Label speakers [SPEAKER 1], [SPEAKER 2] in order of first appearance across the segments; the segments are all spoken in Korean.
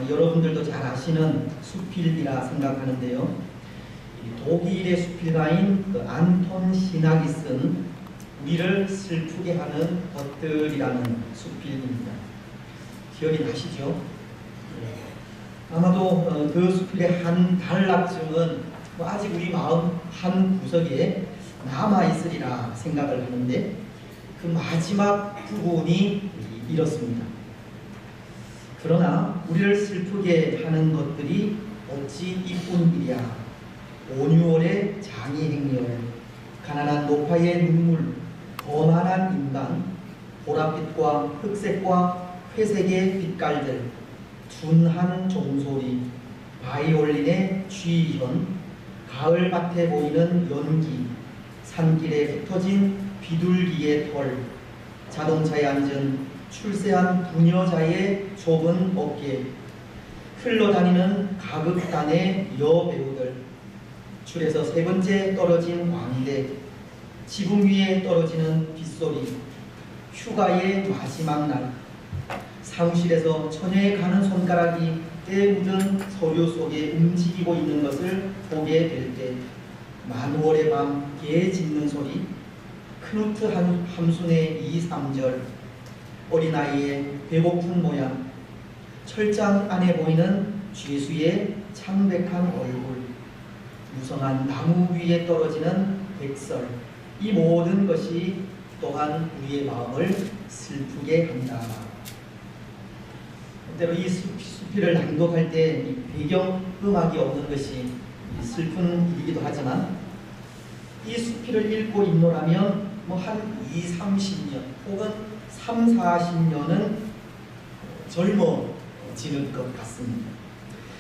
[SPEAKER 1] 여러분들도 잘 아시는 수필이라 생각하는데요. 독일의 수필가인 안톤 시낙이 쓴 우리를 슬프게 하는 것들이라는 수필입니다. 기억이 나시죠? 아마도 그 수필의 한 단락쯤은 아직 우리 마음 한 구석에 남아있으리라 생각을 하는데, 그 마지막 부분이 이렇습니다. 그러나 우리를 슬프게 하는 것들이 어찌 이뿐이랴. 온유월의 장의행렬, 가난한 노파의 눈물, 거만한 인간, 보랏빛과 흑색과 회색의 빛깔들, 둔한 종소리, 바이올린의 쥐현, 가을밭에 보이는 연기, 산길에 흩어진 비둘기의 털, 자동차에 앉은 출세한 부녀자의 좁은 어깨, 흘러다니는 가극단의 여배우들, 줄에서 세 번째 떨어진 왕대, 지붕 위에 떨어지는 빗소리, 휴가의 마지막 날, 사무실에서 처녀에 가는 손가락이 때 묻은 서류 속에 움직이고 있는 것을 보게 될 때, 만월의 밤 개 짖는 소리, 크누트 함순의 2, 3절, 어린아이의 배고픈 모양, 철장 안에 보이는 죄수의 창백한 얼굴, 무성한 나무 위에 떨어지는 백설, 이 모든 것이 또한 우리의 마음을 슬프게 한다. 때로 이 수필을 낭독할 때 배경 음악이 없는 것이 슬픈 일이기도 하지만, 이 수필을 읽고 있노라면 한 2, 30년 혹은 3, 40년은 젊어지는 것 같습니다.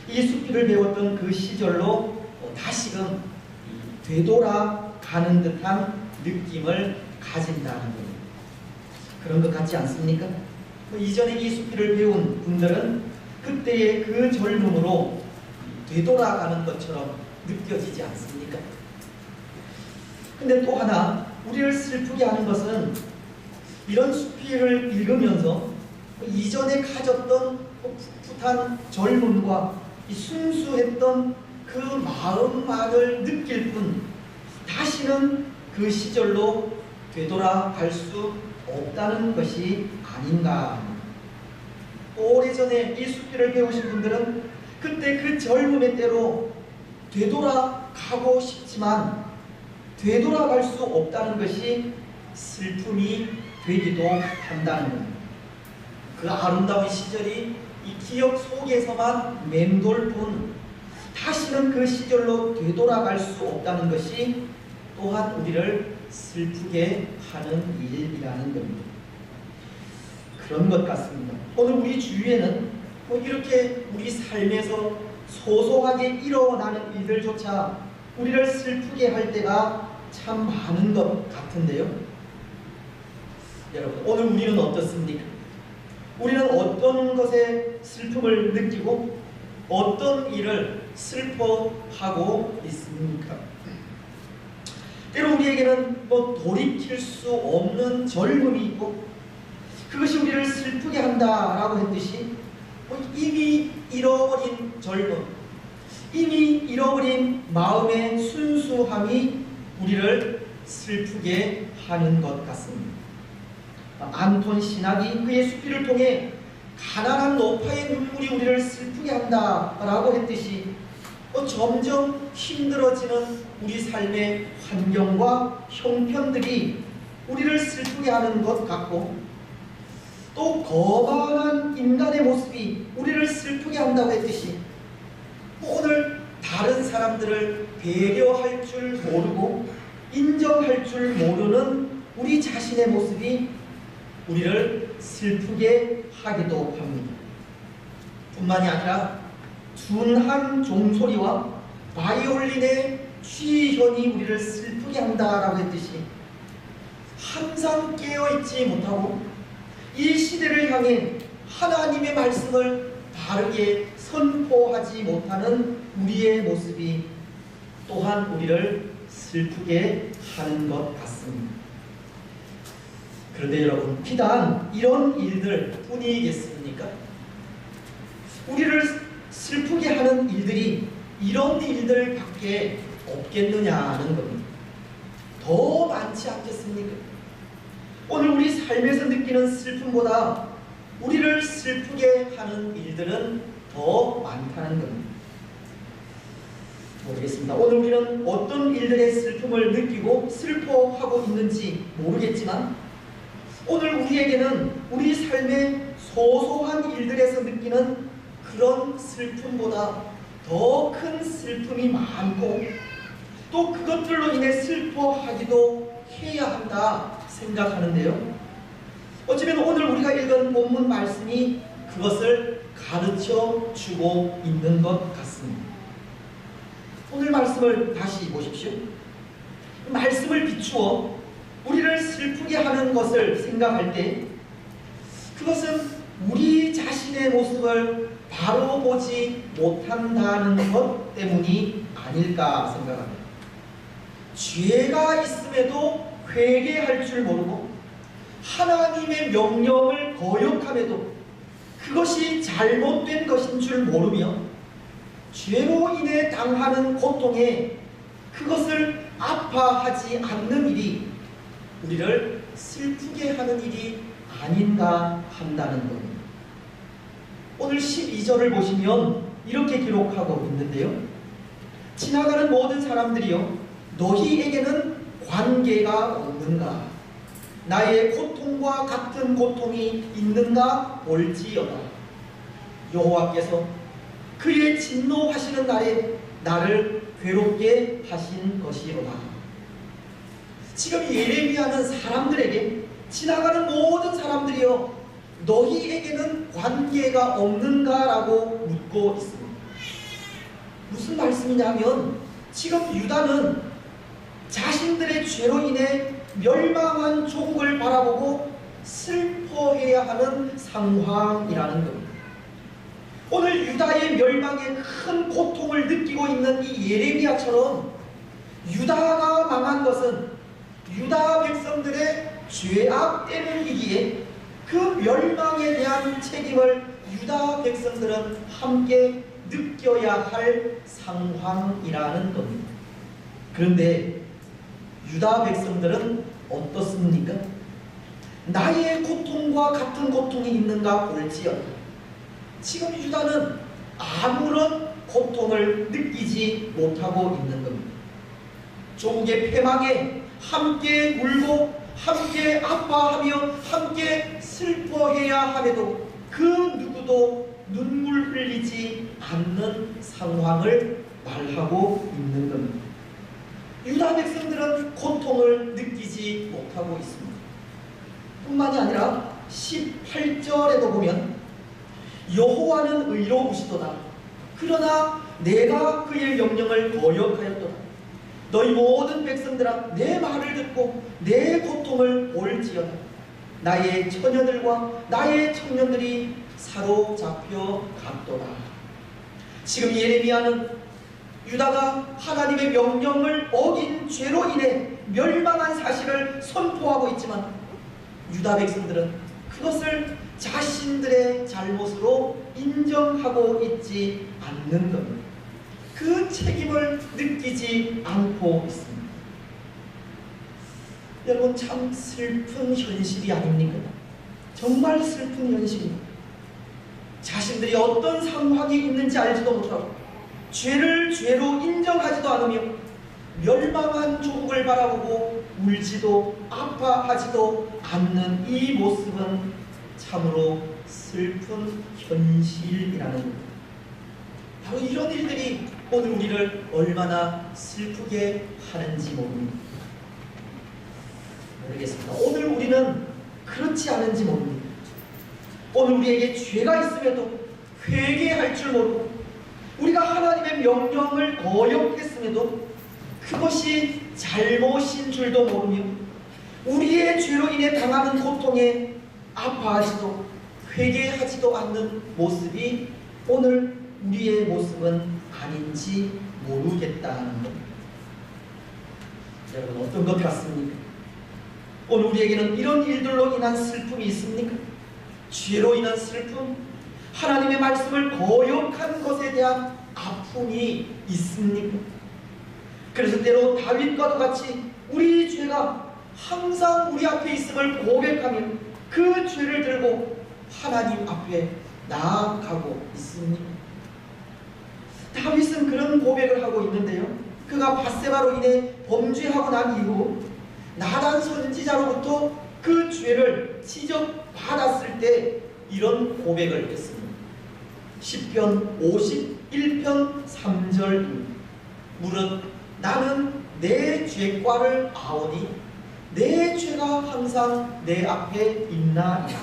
[SPEAKER 1] 이 수필을 배웠던 그 시절로 다시금 되돌아가는 듯한 느낌을 가진다는 겁니다. 그런 것 같지 않습니까? 이전에 이 수필을 배운 분들은 그때의 그 젊음으로 되돌아가는 것처럼 느껴지지 않습니까? 근데 또 하나 우리를 슬프게 하는 것은, 이런 수필을 읽으면서 이전에 가졌던 풋풋한 젊음과 이 순수했던 그 마음만을 느낄 뿐 다시는 그 시절로 되돌아갈 수 없다는 것이 아닌가. 오래전에 이 수필을 배우신 분들은 그때 그 젊음의 때로 되돌아가고 싶지만 되돌아갈 수 없다는 것이 슬픔이 되기도 한다는 겁니다. 그 아름다운 시절이 이 기억 속에서만 맴돌 뿐 다시는 그 시절로 되돌아갈 수 없다는 것이 또한 우리를 슬프게 하는 일이라는 겁니다. 그런 것 같습니다. 오늘 우리 주위에는 이렇게 우리 삶에서 소소하게 일어나는 일들조차 우리를 슬프게 할 때가 참 많은 것 같은데요. 여러분, 오늘 우리는 어떻습니까? 우리는 어떤 것에 슬픔을 느끼고 어떤 일을 슬퍼하고 있습니까? 때로 우리에게는 돌이킬 수 없는 젊음이 있고, 그것이 우리를 슬프게 한다라고 했듯이 이미 잃어버린 젊음, 이미 잃어버린 마음의 순수함이 우리를 슬프게 하는 것 같습니다. 안톤 시낙이 그의 수필을 통해 가난한 노파의 눈물이 우리를 슬프게 한다라고 했듯이 점점 힘들어지는 우리 삶의 환경과 형편들이 우리를 슬프게 하는 것 같고, 또 거만한 인간의 모습이 우리를 슬프게 한다고 했듯이 오늘 다른 사람들을 배려할 줄 모르고 인정할 줄 모르는 우리 자신의 모습이 우리를 슬프게 하기도 합니다. 뿐만이 아니라 둔한 종소리와 바이올린의 쥐현이 우리를 슬프게 한다라고 했듯이 항상 깨어있지 못하고 이 시대를 향해 하나님의 말씀을 바르게 선포하지 못하는 우리의 모습이 또한 우리를 슬프게 하는 것 같습니다. 그런데 여러분, 비단 이런 일들 뿐이겠습니까? 우리를 슬프게 하는 일들이 이런 일들밖에 없겠느냐는 겁니다. 더 많지 않겠습니까? 오늘 우리 삶에서 느끼는 슬픔보다 우리를 슬프게 하는 일들은 더 많다는 겁니다. 모르겠습니다. 오늘 우리는 어떤 일들의 슬픔을 느끼고 슬퍼하고 있는지 모르겠지만 오늘 우리에게는 우리 삶의 소소한 일들에서 느끼는 그런 슬픔보다 더 큰 슬픔이 많고 또 그것들로 인해 슬퍼하기도 해야 한다 생각하는데요. 어쩌면 오늘 우리가 읽은 본문 말씀이 그것을 가르쳐 주고 있는 것 같습니다. 오늘 말씀을 다시 보십시오. 말씀을 비추어 우리를 슬프게 하는 것을 생각할 때 그것은 우리 자신의 모습을 바로 보지 못한다는 것 때문이 아닐까 생각합니다. 죄가 있음에도 회개할 줄 모르고 하나님의 명령을 거역함에도 그것이 잘못된 것인 줄 모르며 죄로 인해 당하는 고통에 그것을 아파하지 않는 일이 우리를 슬프게 하는 일이 아닌가 한다는 겁니다. 오늘 12절을 보시면 이렇게 기록하고 있는데요. 지나가는 모든 사람들이여 너희에게는 관계가 없는가? 나의 고통과 같은 고통이 있는가 볼지어다. 여호와께서 그의 진노하시는 날에 나를 괴롭게 하신 것이로다. 지금 예레미야는 사람들에게 지나가는 모든 사람들이여 너희에게는 관계가 없는가라고 묻고 있습니다. 무슨 말씀이냐면 지금 유다는 자신들의 죄로 인해 멸망한 조국을 바라보고 슬퍼해야 하는 상황이라는 겁니다. 오늘 유다의 멸망에 큰 고통을 느끼고 있는 이 예레미야처럼 유다가 망한 것은 유다 백성들의 죄악 때문이기에 그 멸망에 대한 책임을 유다 백성들은 함께 느껴야 할 상황이라는 겁니다. 그런데 유다 백성들은 어떻습니까? 나의 고통과 같은 고통이 있는가 볼지어다. 지금 유다는 아무런 고통을 느끼지 못하고 있는 겁니다. 조국의 패망에 함께 울고 함께 아파하며 함께 슬퍼해야 함에도 그 누구도 눈물 흘리지 않는 상황을 말하고 있는 겁니다. 유다 백성들은 고통을 느끼지 못하고 있습니다. 뿐만이 아니라 18절에도 보면 여호와는 의로우시도다. 그러나 내가 그의 명령을 거역하였도다. 너희 모든 백성들아 내 말을 듣고 내 고통을 볼지어다. 나의 처녀들과 나의 청년들이 사로잡혀 갔도다. 지금 예레미야는 유다가 하나님의 명령을 어긴 죄로 인해 멸망한 사실을 선포하고 있지만 유다 백성들은 그것을 자신들의 잘못으로 인정하고 있지 않는 겁니다. 그 책임을 느끼지 않고 있습니다. 여러분 참 슬픈 현실이 아닙니까? 정말 슬픈 현실입니다. 자신들이 어떤 상황이 있는지 알지도 못하고 죄를 죄로 인정하지도 않으며 멸망한 조국을 바라보고 울지도 아파하지도 않는 이 모습은 참으로 슬픈 현실이라는 겁니다. 바로 이런 일들이 오늘 우리를 얼마나 슬프게 하는지 모르겠습니다. 오늘 우리는 그렇지 않은지 모릅니다. 오늘 우리에게 죄가 있음에도 회개할 줄 모르고 우리가 하나님의 명령을 거역했음에도 그것이 잘못인 줄도 모르며 우리의 죄로 인해 당하는 고통에 아파하지도 회개하지도 않는 모습이 오늘 우리의 모습은 아닌지 모르겠다는 것. 여러분 어떤 것 같습니까? 오늘 우리에게는 이런 일들로 인한 슬픔이 있습니까? 죄로 인한 슬픔, 하나님의 말씀을 거역한 것에 대한 아픔이 있습니까? 그래서 때로 다윗과도 같이 우리 죄가 항상 우리 앞에 있음을 고백하며 그 죄를 들고 하나님 앞에 나아가고 있습니다. 다윗은 그런 고백을 하고 있는데요, 그가 밧세바로 인해 범죄하고 난 이후 나단 선지자로부터 그 죄를 지적받았을 때 이런 고백을 했습니다. 시편 51편 3절, 무릇 나는 내 죄과를 아오니 내 죄가 항상 내 앞에 있나이다.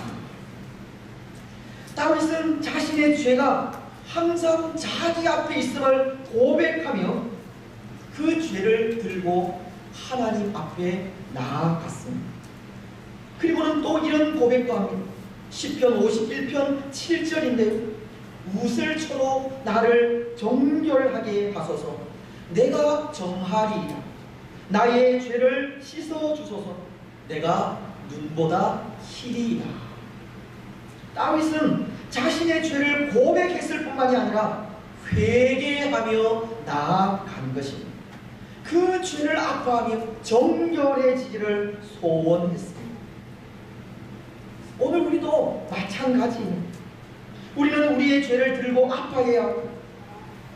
[SPEAKER 1] 다윗은 자신의 죄가 항상 자기 앞에 있음을 고백하며 그 죄를 들고 하나님 앞에 나아갔습니다. 그리고는 또 이런 고백도 합니다. 시편 51편 7절인데요. 웃을초로 나를 정결하게 하소서. 내가 정하리이다. 나의 죄를 씻어주소서. 내가 눈보다 희리이다. 다윗은 자신의 죄를 고백했을 뿐만이 아니라 회개하며 나아간 것입니다. 그 죄를 아파하며 정결해지기를 소원했습니다. 오늘 우리도 마찬가지입니다. 우리는 우리의 죄를 들고 아파해야 하고,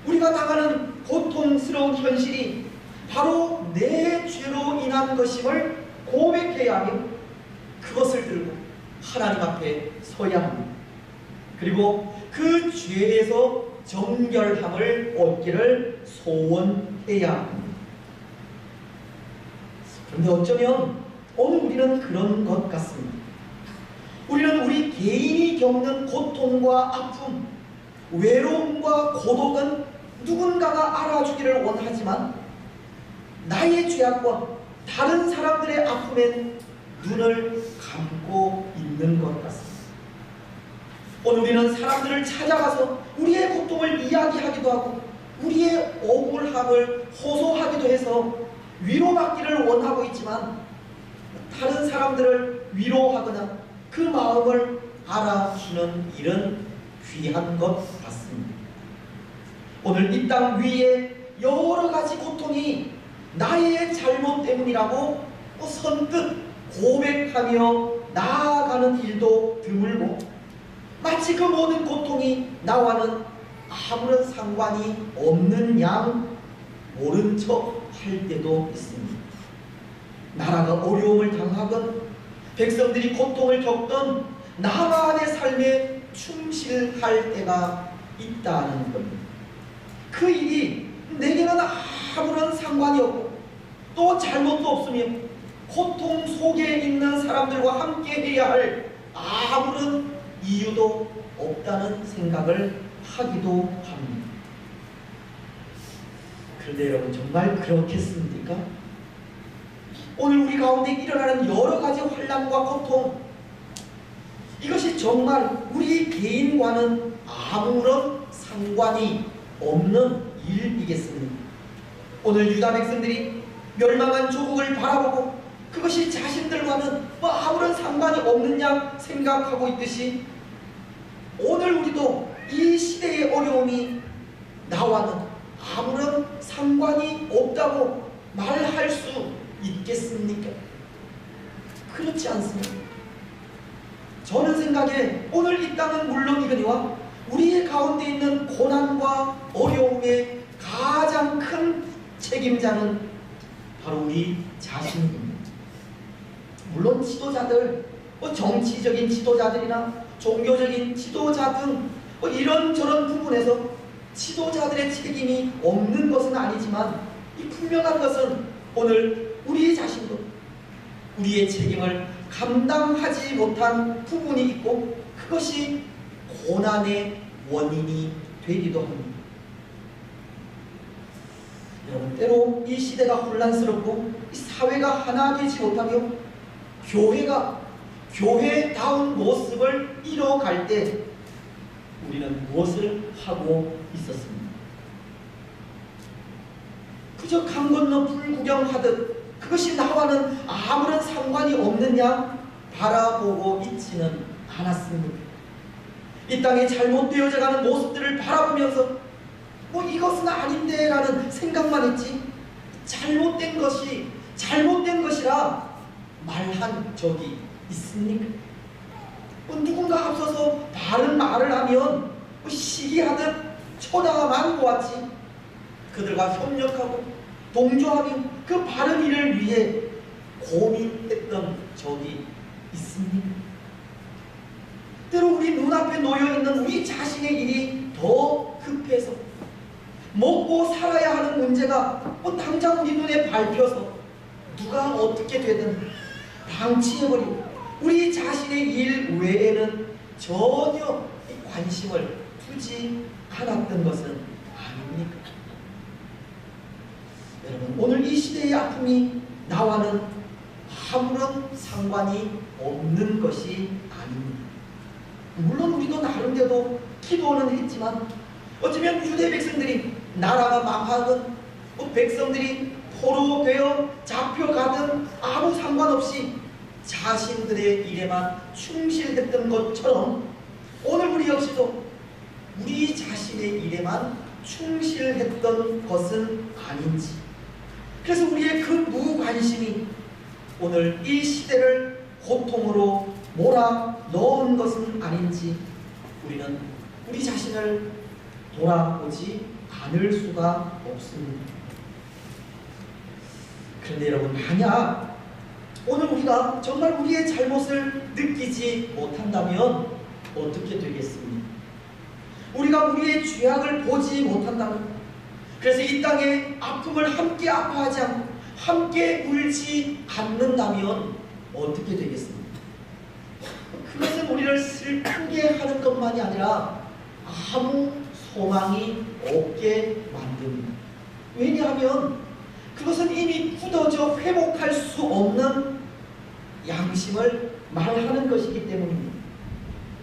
[SPEAKER 1] 우리가 당하는 고통스러운 현실이 바로 내 죄로 인한 것임을 고백해야 하며 그것을 들고 하나님 앞에 서야 합니다. 그리고 그 죄에서 정결함을 얻기를 소원해야 합니다. 그런데 어쩌면 오늘 우리는 그런 것 같습니다. 우리는 우리 개인이 겪는 고통과 아픔, 외로움과 고독은 누군가가 알아주기를 원하지만 나의 죄악과 다른 사람들의 아픔엔 눈을 감고 있는 것 같습니다. 오늘 우리는 사람들을 찾아가서 우리의 고통을 이야기하기도 하고 우리의 억울함을 호소하기도 해서 위로받기를 원하고 있지만 다른 사람들을 위로하거나 그 마음을 알아주는 일은 귀한 것 같습니다. 오늘 이 땅 위에 여러 가지 고통이 나의 잘못 때문이라고 선뜻 고백하며 나아가는 일도 드물고, 마치 그 모든 고통이 나와는 아무런 상관이 없는 양 모른 척 할 때도 있습니다. 나라가 어려움을 당하건 백성들이 고통을 겪던 나만의 삶에 충실할 때가 있다는 겁니다. 그 일이 내게는 아무런 상관이 없고 또 잘못도 없으며 고통 속에 있는 사람들과 함께 해야 할 아무런 이유도 없다는 생각을 하기도 합니다. 그런데 여러분, 정말 그렇겠습니까? 오늘 우리 가운데 일어나는 여러 가지 환난과 고통, 이것이 정말 우리 개인과는 아무런 상관이 없는 일이겠습니다. 오늘 유다 백성들이 멸망한 조국을 바라보고 그것이 자신들과는 아무런 상관이 없는 양 생각하고 있듯이, 오늘 우리도 이 시대의 어려움이 나와는 아무런 상관이 없다고 말할 수 있겠습니까? 그렇지 않습니다. 저는 생각에 오늘 이 땅은 물론이거니와 우리의 가운데 있는 고난과 어려움의 가장 큰 책임자는 바로 우리 자신입니다. 물론 지도자들, 정치적인 지도자들이나 종교적인 지도자 등 이런저런 부분에서 지도자들의 책임이 없는 것은 아니지만, 이 분명한 것은 오늘 우리 자신도 우리의 책임을 감당하지 못한 부분이 있고 그것이 고난의 원인이 되기도 합니다. 여러분, 때로 이 시대가 혼란스럽고 이 사회가 하나 되지 못하며 교회가 교회다운 모습을 잃어갈 때 우리는 무엇을 하고 있었습니까? 그저 강 건너 불 구경하듯 그것이 나와는 아무런 상관이 없는 양 바라보고 있지는 않았습니다. 이 땅에 잘못되어져가는 모습들을 바라보면서 뭐 이것은 아닌데 라는 생각만 했지, 잘못된 것이라 말한 적이 있습니까? 누군가 앞서서 바른 말을 하면 시기하듯 쳐다만 보았지, 그들과 협력하고 동조하며 그 바른 일을 위해 고민했던 적이 있습니까? 때로 우리 눈앞에 놓여있는 우리 자신의 일이 더 급해서 먹고 살아야 하는 문제가 당장 우리 눈에 밟혀서 누가 어떻게 되든 방치해버리고 우리 자신의 일 외에는 전혀 관심을 두지 않았던 것은 아닙니까? 여러분, 오늘 이 시대의 아픔이 나와는 아무런 상관이 없는 것이 아닙니다. 물론 우리도 나름대로 기도는 했지만 어쩌면 유대 백성들이 나라가 망하든 백성들이 포로되어 잡혀가든 아무 상관없이 자신들의 일에만 충실했던 것처럼 오늘 우리 역시도 우리 자신의 일에만 충실했던 것은 아닌지, 그래서 우리의 그 무관심이 오늘 이 시대를 고통으로 몰아넣은 것은 아닌지 우리는 우리 자신을 돌아보지 않을 수가 없습니다. 그런데 여러분, 만약 오늘 우리가 정말 우리의 잘못을 느끼지 못한다면 어떻게 되겠습니까? 우리가 우리의 죄악을 보지 못한다면, 그래서 이 땅에 아픔을 함께 아파하지 않고 함께 울지 않는다면 어떻게 되겠습니까? 그것은 우리를 슬프게 하는 것만이 아니라 아무 소망이 없게 만듭니다. 왜냐하면 그것은 이미 굳어져 회복할 수 없는 양심을 말하는 것이기 때문입니다.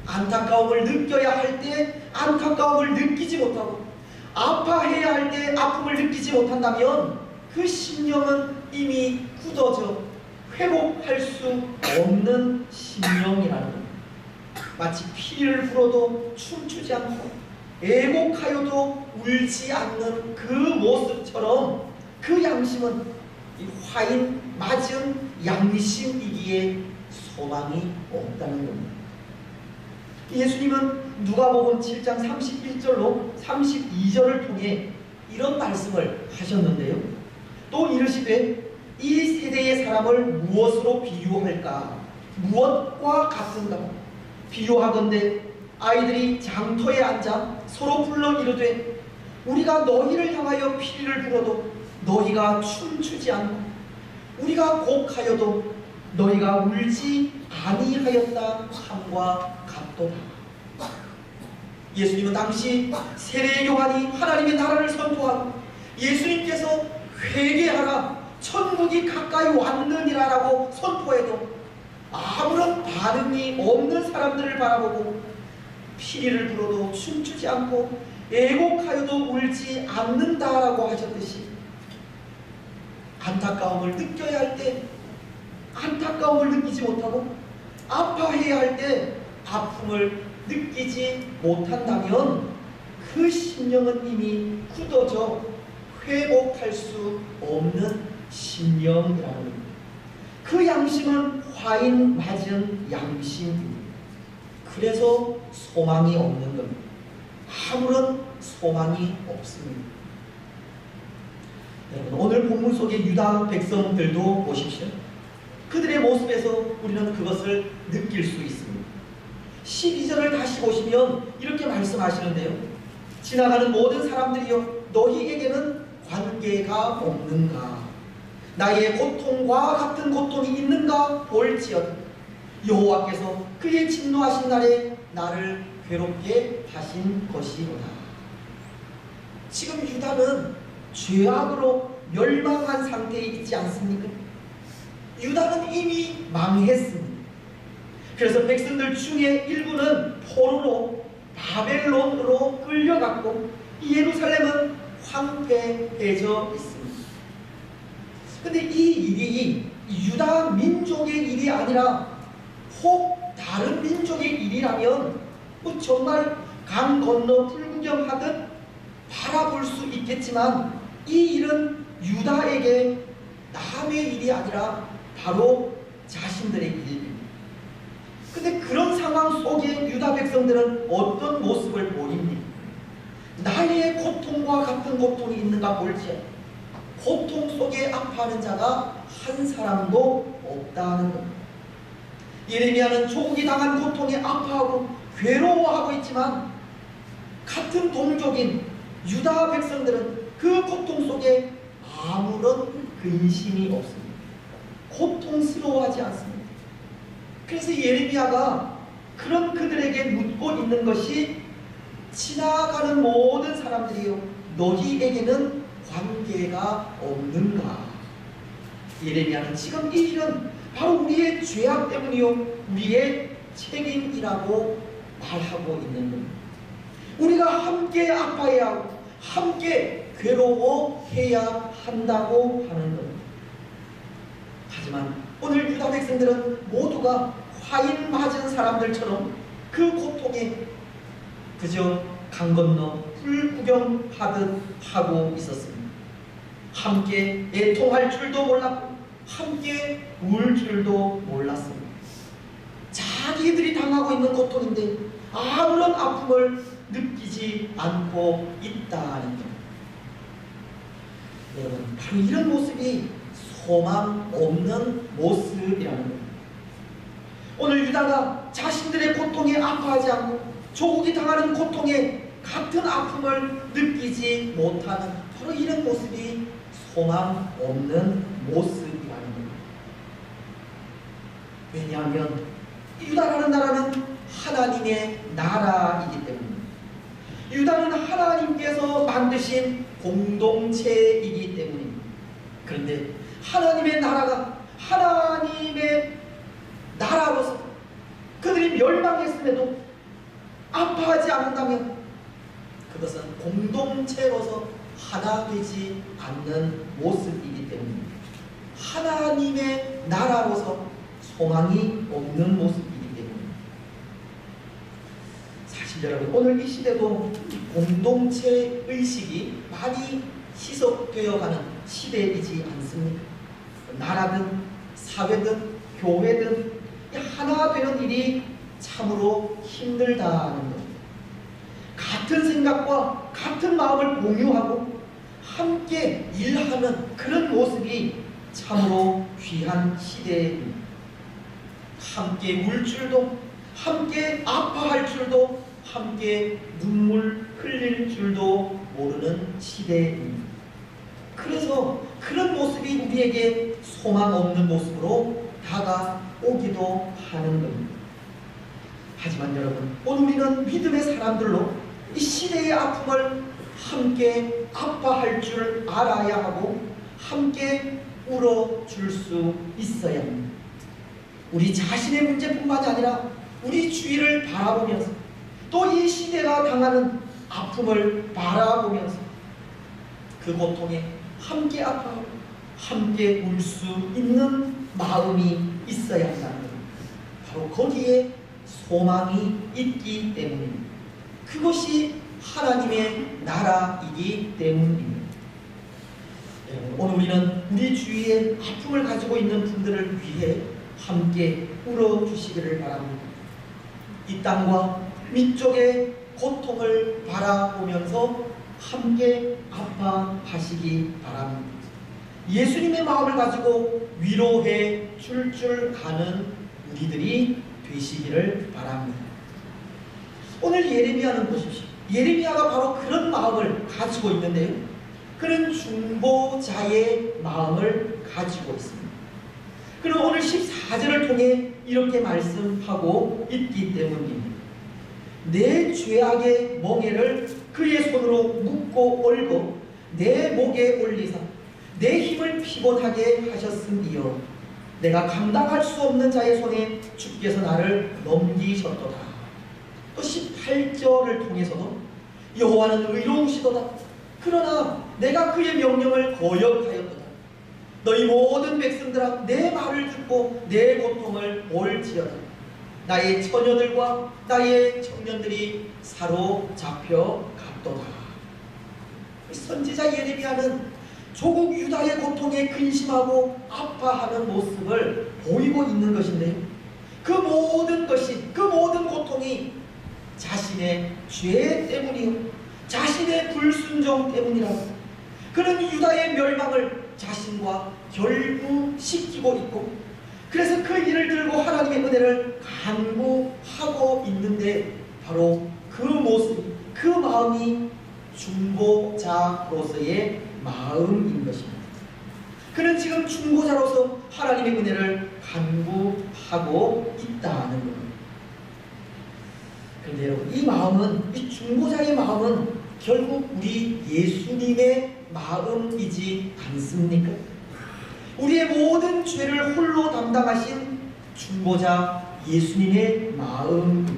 [SPEAKER 1] 안타까움을 느껴야 할 때 안타까움을 느끼지 못하고 아파해야 할 때 아픔을 느끼지 못한다면 그 심령은 이미 굳어져 회복할 수 없는 심령이라는 겁니다. 마치 피를 불어도 춤추지 않고 애곡하여도 울지 않는 그 모습처럼 그 양심은 이 화인 맞은 양심이기에 소망이 없다는 겁니다. 예수님은 누가복음 7장 31절로 32절을 통해 이런 말씀을 하셨는데요. 또 이르시되 이 세대의 사람을 무엇으로 비유할까? 무엇과 같은가? 비유하건대 아이들이 장터에 앉아 서로 불러 이르되 우리가 너희를 향하여 피리를 불어도 너희가 춤추지 않고 우리가 곡하여도 너희가 울지 아니하였다 함과 같도다. 예수님은 당시 세례 요한이 하나님의 나라를 선포하고 예수님께서 회개하라 천국이 가까이 왔느니라 라고 선포해도 아무런 반응이 없는 사람들을 바라보고 피리를 불어도 춤추지 않고 애곡하여도 울지 않는다라고 하셨듯이 안타까움을 느껴야 할 때 안타까움을 느끼지 못하고 아파해야 할 때 아픔을 느끼지 못한다면 그 심령은 이미 굳어져 회복할 수 없는 심령이라는 겁니다. 그 양심은 화인 맞은 양심입니다. 그래서 소망이 없는 겁니다. 아무런 소망이 없습니다. 여러분, 오늘 본문 속의 유다 백성들도 보십시오. 그들의 모습에서 우리는 그것을 느낄 수 있습니다. 12절을 다시 보시면 이렇게 말씀하시는데요. 지나가는 모든 사람들이여 너희에게는 관계가 없는가? 나의 고통과 같은 고통이 있는가 볼지어다. 여호와께서 그의 진노하신 날에 나를 괴롭게 하신 것이로다. 지금 유다는 죄악으로 멸망한 상태에 있지 않습니까? 유다는 이미 망했습니다. 그래서 백성들 중에 일부는 포로로 바벨론으로 끌려갔고 예루살렘은 황폐해져 있습니다. 그런데 이 일이 유다 민족의 일이 아니라 혹 다른 민족의 일이라면 뭐 정말 강 건너 불구경하듯 바라볼 수 있겠지만 이 일은 유다에게 남의 일이 아니라 바로 자신들의 일입니다. 근데 그런 상황 속에 유다 백성들은 어떤 모습을 보입니까? 나의 고통과 같은 고통이 있는가 볼지 고통 속에 아파하는 자가 한 사람도 없다는 겁니다. 예레미야는 조국이 당한 고통에 아파하고 괴로워하고 있지만 같은 동족인 유다 백성들은 그 고통 속에 아무런 근심이 없습니다. 고통스러워하지 않습니다. 그래서 예레미야가 그런 그들에게 묻고 있는 것이 지나가는 모든 사람들이요 너희에게는 관계가 없는가? 예레미야는 지금 이 일은 바로 우리의 죄악 때문이요 우리의 책임이라고 말하고 있는 겁니다. 우리가 함께 아파해야 하고 함께 괴로워해야 한다고 하는 겁니다. 하지만 오늘 유다 백성들은 모두가 화인 맞은 사람들처럼 그 고통에 그저 강 건너 불구경하듯 하고 있었습니다. 함께 애통할 줄도 몰랐고 함께 울 줄도 몰랐습니다. 자기들이 당하고 있는 고통인데 아무런 아픔을 느끼지 않고 있다는 것. 여러분, 바로 이런 모습이 소망 없는 모습이라는 겁니다. 오늘 유다가 자신들의 고통에 아파하지 않고 조국이 당하는 고통에 같은 아픔을 느끼지 못하는 바로 이런 모습이 소망 없는 모습이라는 겁니다. 왜냐하면 유다라는 나라는 하나님의 나라이기 때문입니다. 유다는 하나님께서 만드신 공동체이기 때문입니다. 그런데 하나님의 나라가 하나님의 나라로서 그들이 멸망했음에도 아파하지 않는다면 그것은 공동체로서 하나 되지 않는 모습이기 때문입니다. 하나님의 나라로서 소망이 없는 모습이기 때문입니다. 사실 여러분 오늘 이 시대도 공동체 의식이 많이 희석되어가는 시대이지 않습니까? 나라든 사회든 교회든 하나 되는 일이 참으로 힘들다는 것. 같은 생각과 같은 마음을 공유하고 함께 일하는 그런 모습이 참으로 귀한 시대입니다. 함께 울 줄도 함께 아파할 줄도 함께 눈물 흘릴 줄도 모르는 시대입니다. 그래서 그런 모습이 우리에게 소망 없는 모습으로 다가오기도 하는 겁니다. 하지만 여러분 오늘 우리는 믿음의 사람들로 이 시대의 아픔을 함께 아파할 줄 알아야 하고 함께 울어줄 수 있어야 합니다. 우리 자신의 문제뿐만이 아니라 우리 주위를 바라보면서 또 이 시대가 당하는 아픔을 바라보면서 그 고통에 함께 아파하고 함께 울 수 있는 마음이 있어야 한다는 겁니다. 바로 거기에 소망이 있기 때문입니다. 그것이 하나님의 나라이기 때문입니다. 오늘 우리는 우리 주위에 아픔을 가지고 있는 분들을 위해 함께 울어주시기를 바랍니다. 이 땅과 위쪽의 고통을 바라보면서 함께 아파하시기 바랍니다. 예수님의 마음을 가지고 위로해 줄 아는 우리들이 되시기를 바랍니다. 오늘 예레미야는 보십시오. 예레미야가 바로 그런 마음을 가지고 있는데요. 그는 중보자의 마음을 가지고 있습니다. 그는 오늘 14절을 통해 이렇게 말씀하고 있기 때문입니다. 내 죄악의 멍에를 그의 손으로 묶고 올고 내 목에 올리사 내 힘을 피곤하게 하셨음이요 내가 감당할 수 없는 자의 손에 주께서 나를 넘기셨도다. 또 18절을 통해서도 여호와는 의로우시도다. 그러나 내가 그의 명령을 거역하였도다. 너희 모든 백성들아 내 말을 듣고 내 고통을 볼지어다. 나의 처녀들과 나의 청년들이 사로잡혀 갔도다. 선지자 예레미야는 조국 유다의 고통에 근심하고 아파하는 모습을 보이고 있는 것인데요, 그 모든 것이, 그 모든 고통이 자신의 죄 때문이요, 자신의 불순종 때문이라고, 그는 유다의 멸망을 자신과 결부시키고 있고, 그래서 그 일을 들고 하나님의 은혜를 간구하고 있는데, 바로 그 모습이, 그 마음이 중보자로서의 마음인 것입니다. 그는 지금 중보자로서 하나님의 은혜를 간구하고 있다는 겁니다. 그런데 여러분, 이 마음은, 이 중보자의 마음은 결국 우리 예수님의 마음이지 않습니까? 우리의 모든 죄를 홀로 담당하신 중보자 예수님의 마음입니다.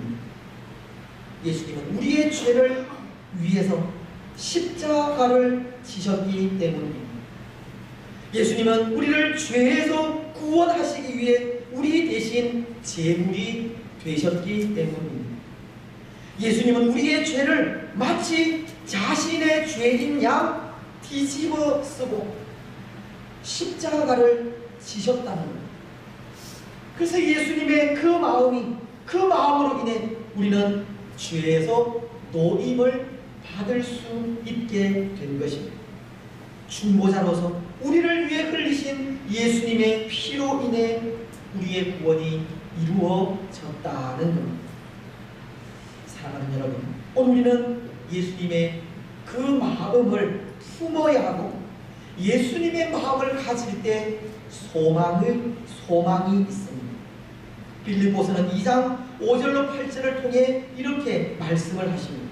[SPEAKER 1] 예수님은 우리의 죄를 위해서 십자가를 지셨기 때문입니다. 예수님은 우리를 죄에서 구원하시기 위해 우리 대신 제물이 되셨기 때문입니다. 예수님은 우리의 죄를 마치 자신의 죄인 양 뒤집어 쓰고 십자가를 지셨다는 것. 그래서 예수님의 그 마음이, 그 마음으로 인해 우리는 죄에서 노임을 받을 수 있게 된 것입니다. 중보자로서 우리를 위해 흘리신 예수님의 피로 인해 우리의 구원이 이루어졌다는 겁니다. 사랑하는 여러분, 오늘 우리는 예수님의 그 마음을 품어야 하고, 예수님의 마음을 가질 때 소망이 있습니다. 빌립보서는 2장 5절로 8절을 통해 이렇게 말씀을 하십니다.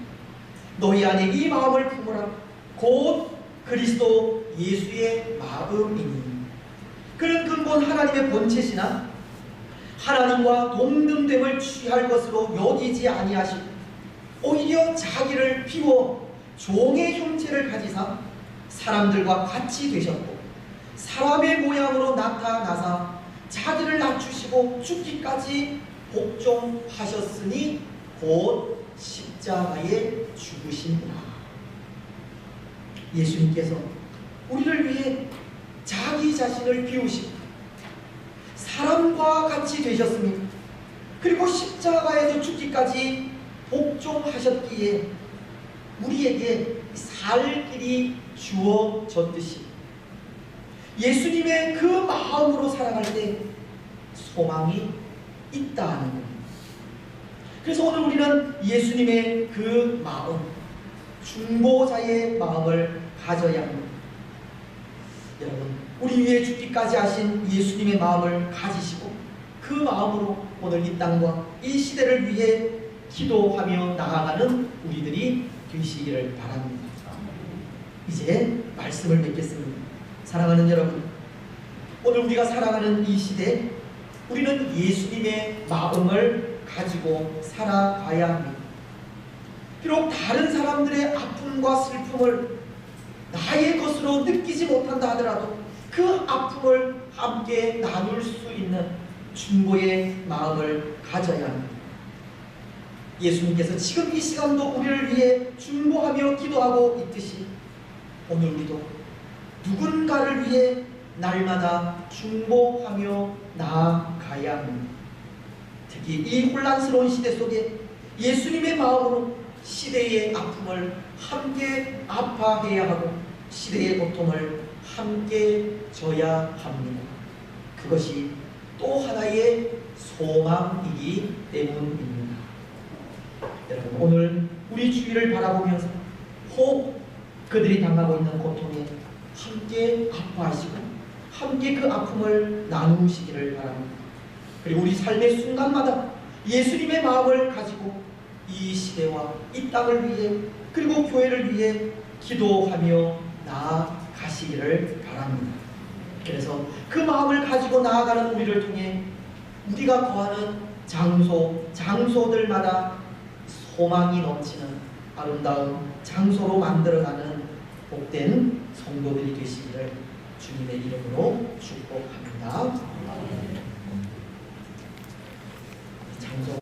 [SPEAKER 1] 너희 안에 이 마음을 품으라. 곧 그리스도 예수의 마음이니. 그는 근본 하나님의 본체시나 하나님과 동등됨을 취할 것으로 여기지 아니하시고 오히려 자기를 비워 종의 형체를 가지사 사람들과 같이 되셨고 사람의 모양으로 나타나사 자기를 낮추시고 죽기까지 복종하셨으니 곧 십자가에 죽으시니라. 예수님께서 우리를 위해 자기 자신을 비우시고 사람과 같이 되셨습니다. 그리고 십자가에서 죽기까지 복종하셨기에 우리에게 살 길이 주어졌듯이 예수님의 그 마음으로 살아갈 때 소망이 있다는 겁니다. 그래서 오늘 우리는 예수님의 그 마음, 중보자의 마음을 가져야 합니다. 여러분, 우리 위해 죽기까지 하신 예수님의 마음을 가지시고 그 마음으로 오늘 이 땅과 이 시대를 위해 기도하며 나아가는 우리들이 되시기를 바랍니다. 이제 말씀을 맺겠습니다. 사랑하는 여러분, 오늘 우리가 살아가는 이 시대, 우리는 예수님의 마음을 가지고 살아가야 합니다. 비록 다른 사람들의 아픔과 슬픔을 나의 것으로 느끼지 못한다 하더라도 그 아픔을 함께 나눌 수 있는 중보의 마음을 가져야 합니다. 예수님께서 지금 이 시간도 우리를 위해 중보하며 기도하고 있듯이 오늘 우리도 누군가를 위해 날마다 중보하며 나아가야 합니다. 특히 이 혼란스러운 시대 속에 예수님의 마음으로 시대의 아픔을 함께 아파해야 하고 시대의 고통을 함께 져야 합니다. 그것이 또 하나의 소망이기 때문입니다. 여러분, 오늘 우리 주위를 바라보면서 혹 그들이 당하고 있는 고통에 함께 아파하시고 함께 그 아픔을 나누시기를 바랍니다. 그리고 우리 삶의 순간마다 예수님의 마음을 가지고 이 시대와 이 땅을 위해 그리고 교회를 위해 기도하며 나아가시기를 바랍니다. 그래서 그 마음을 가지고 나아가는 우리를 통해 우리가 거하는 장소들마다 소망이 넘치는 아름다운 장소로 만들어가는 복된 성도들이 되시기를 주님의 이름으로 축복합니다. 감사합니다.